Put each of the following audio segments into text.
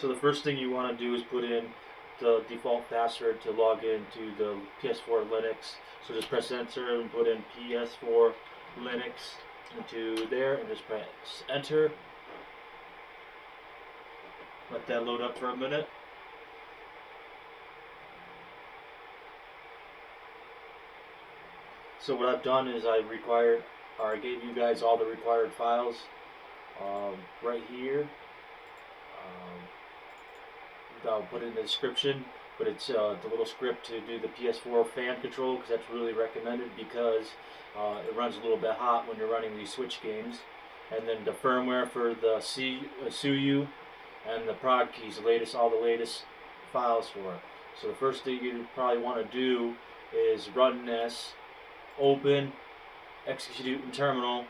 So the first thing you want to do is put in the default password to log into the PS4 Linux. So just press enter and put in PS4 Linux into there and just press enter. Let that load up for a minute. So what I've done is I gave you guys all the required files right here. I'll put it in the description, but it's the little script to do the PS4 fan control, because that's really recommended because it runs a little bit hot when you're running these Switch games. And then the firmware for the Suyu and the prod keys, all the latest files for it. So the first thing you probably want to do is run this, open, execute in terminal,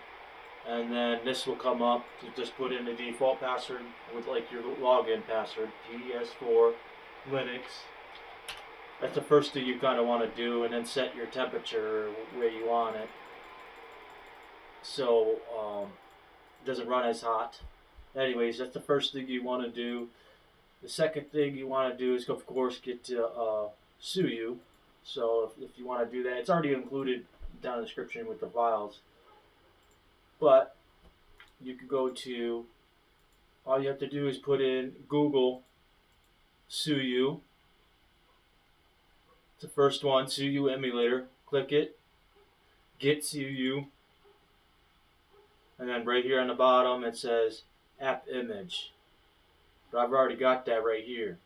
and then this will come up to just put in the default password with like your login password, PS4 Linux. That's the first thing you kind of want to do, and then set your temperature where you want it, so it doesn't run as hot. Anyways, that's the first thing you want to do. The second thing you want to do is, of course, get to Suyu. So if you want to do that, it's already included down in the description with the files. But you can go to, all you have to do is put in Google Suyu. It's the first one, Suyu Emulator. Click it, get Suyu, and then right here on the bottom it says app image. But I've already got that right here.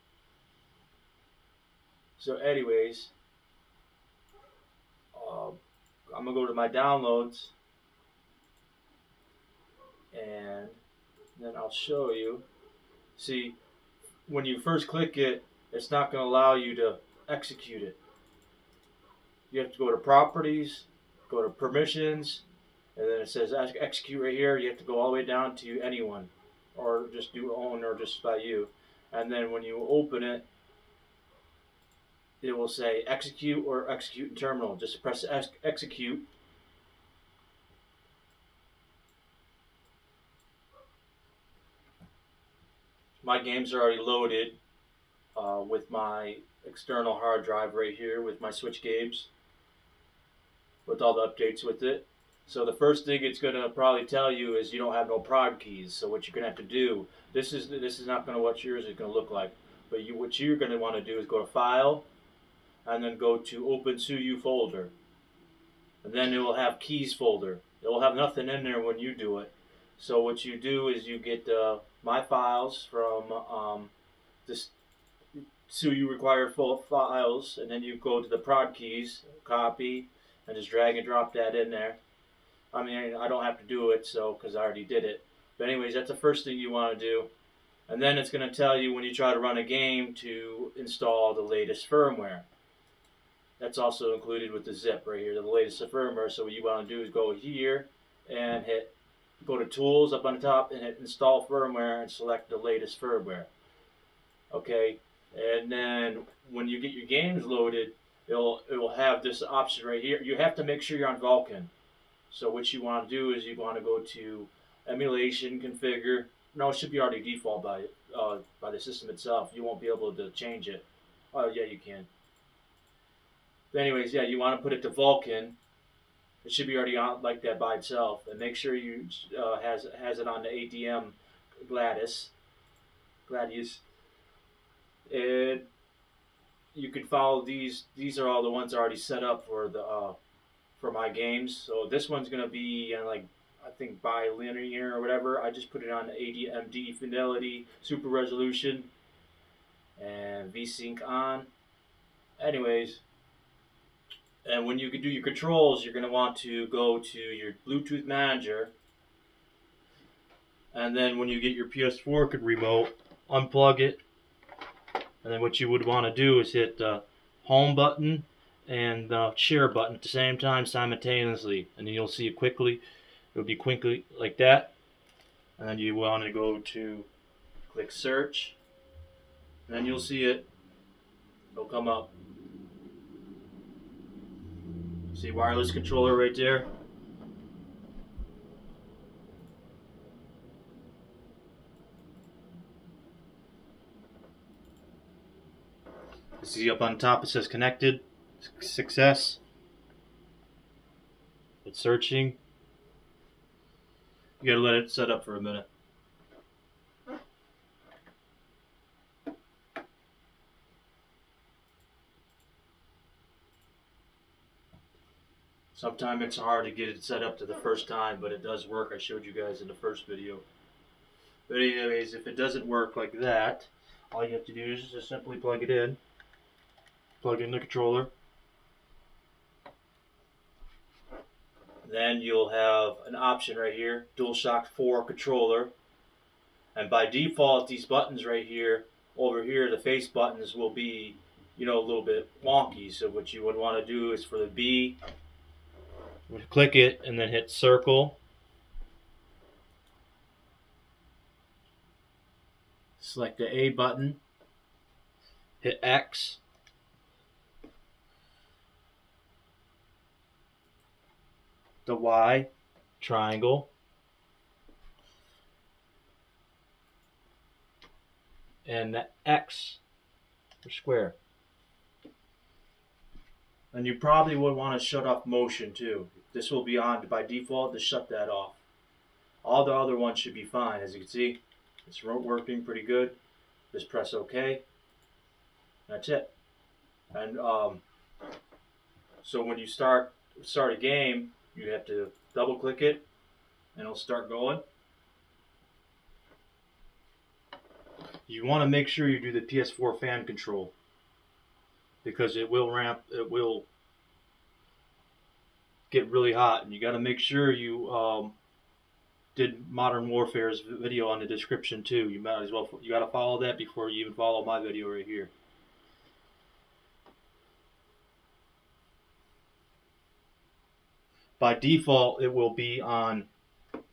So anyways, I'm going to go to my downloads, and then I'll show you. See, when you first click it, it's not going to allow you to execute it. You have to go to properties, go to permissions, and then it says execute right here. You have to go all the way down to anyone, or just do own, or just by you. And then when you open it, it will say execute or execute in terminal. Just press execute. My games are already loaded with my external hard drive right here with my Switch games, with all the updates with it. So the first thing it's going to probably tell you is you don't have no prod keys. So what you're going to have to do, this is not going to what yours is going to look like, but what you're going to want to do is go to File, and then go to Open Suyu folder, and then it will have Keys folder. It will have nothing in there when you do it. So what you do is you get my files from this Suyu required files, and then you go to the prod keys, copy, and just drag and drop that in there. I mean, I don't have to do it, so because I already did it. But anyways, that's the first thing you want to do. And then it's going to tell you when you try to run a game to install the latest firmware. That's also included with the zip right here, the latest firmware. So what you want to do is go here and go to Tools up on the top and hit Install Firmware and select the latest firmware. Okay, and then when you get your games loaded, it will have this option right here. You have to make sure you're on Vulkan. So what you want to do is you want to go to Emulation, Configure. No, it should be already default by the system itself. You won't be able to change it. Oh yeah, you can. But anyways, yeah, you want to put it to Vulkan. It should be already on like that by itself, and make sure you has it on the ADM Gladius, and you can follow these. These are all the ones already set up for the for my games. So this one's gonna be like, I think, bilinear or whatever. I just put it on ADMD Fidelity, Super Resolution, and VSync on. Anyways. And when you do your controls, you're going to want to go to your Bluetooth manager. And then when you get your PS4 remote, unplug it. And then what you would want to do is hit the home button and the share button at the same time simultaneously. And then you'll see it quickly. It'll be quickly like that. And then you want to go to click search. And then you'll see it. It'll come up. See wireless controller right there? See up on top it says connected, success. It's searching. You gotta let it set up for a minute. Sometimes it's hard to get it set up to the first time, but it does work. I showed you guys in the first video. But anyways, if it doesn't work like that, all you have to do is just simply plug it in. Plug in the controller. Then you'll have an option right here, DualShock 4 controller. And by default, these buttons right here, over here, the face buttons will be, a little bit wonky. So what you would want to do is for the B, click it and then hit circle. Select the A button, hit X. The Y, triangle. And the X for square. And you probably would want to shut off motion too. This will be on by default to shut that off. All the other ones should be fine. As you can see, it's working pretty good. Just press OK. That's it. And so when you start a game, you have to double click it and it'll start going. You want to make sure you do the PS4 fan control because it will get really hot, and you got to make sure you did Modern Warfare's video on the description too. You might as well, you got to follow that before you even follow my video right here. By default, it will be on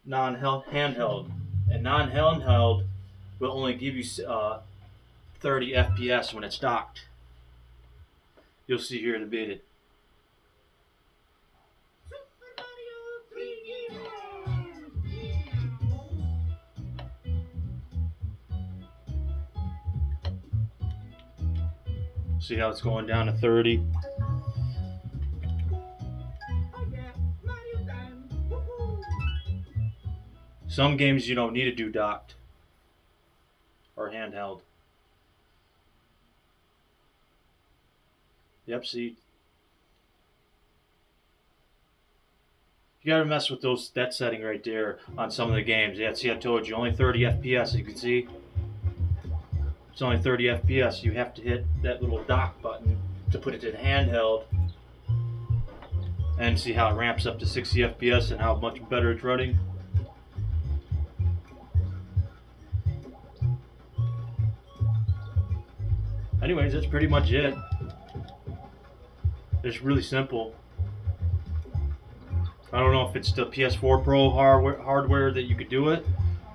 non-handheld, and non-handheld will only give you 30 FPS when it's docked. You'll see here in a bit. See how it's going down to 30? Some games you don't need to do docked or handheld. Yep, see. You gotta mess with that setting right there on some of the games. Yeah, see, I told you, only 30 FPS, you can see. It's only 30 FPS. You have to hit that little dock button to put it in handheld. And see how it ramps up to 60 FPS and how much better it's running. Anyways, that's pretty much it. It's really simple. I don't know if it's the PS4 Pro hardware that you could do it,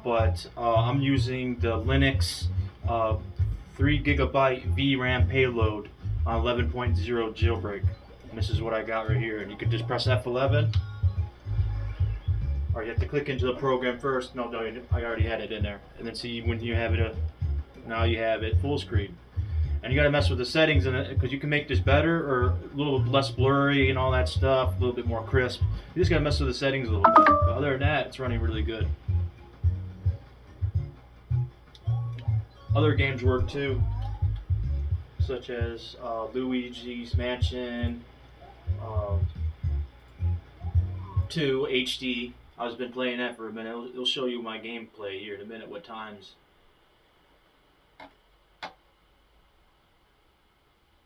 but I'm using the Linux 3 GB VRAM payload on 11.0 jailbreak. And this is what I got right here. And you could just press F11, or you have to click into the program first. No, I already had it in there. And then see when you have it, now you have it full screen. And you got to mess with the settings in it because you can make this better or a little less blurry and all that stuff, a little bit more crisp. You just got to mess with the settings a little bit. But other than that, it's running really good. Other games work too, such as Luigi's Mansion 2 HD. I've been playing that for a minute. It'll show you my gameplay here in a minute, what times.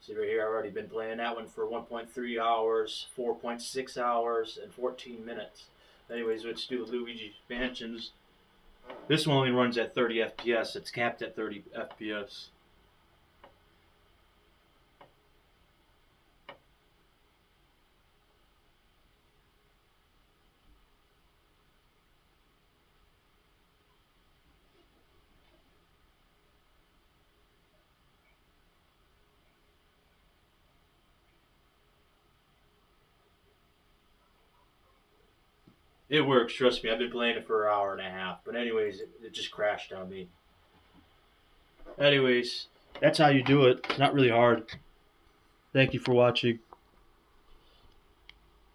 See right here, I've already been playing that one for 1.3 hours, 4.6 hours, and 14 minutes. Anyways, let's do Luigi's Mansions. This one only runs at 30 FPS. It's capped at 30 FPS. It works, trust me. I've been playing it for an hour and a half. But anyways, it just crashed on me. Anyways, that's how you do it. It's not really hard. Thank you for watching.